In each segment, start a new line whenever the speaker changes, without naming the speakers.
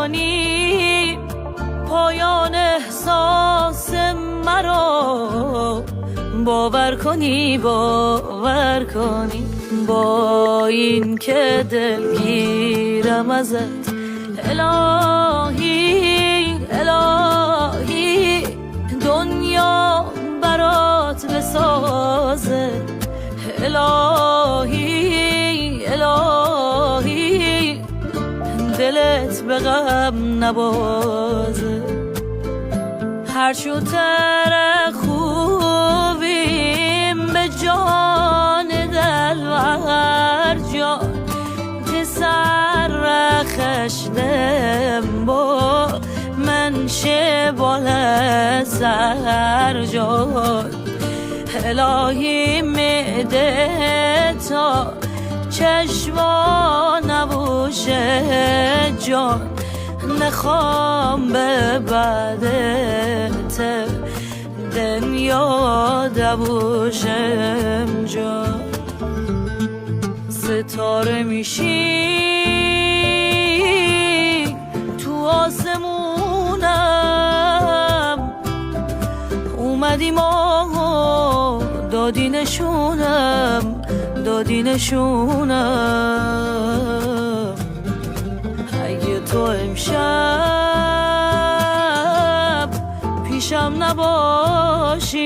کنی پایان احساس مرا، باور کنی باور کنی. با این که دلگیرم ازت الهی الهی، دنیا برات بسازه الهی الهی، دلت به غم نبازه. هر شوتر خوبیم به جان دلور جان، پسر خشنم با من شبال سر جان. الهی میده تا چشما نبوشه جان، نخوام به بعدت دنیا دبوشم جان. ستاره میشی تو آسمونم، اومدی ما دادی نشونم دادی نشونم. اگه تو امشب پیشم نباشی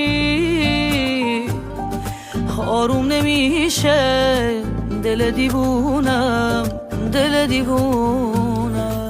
آروم نمیشه دل دیوونم دل دیوونم.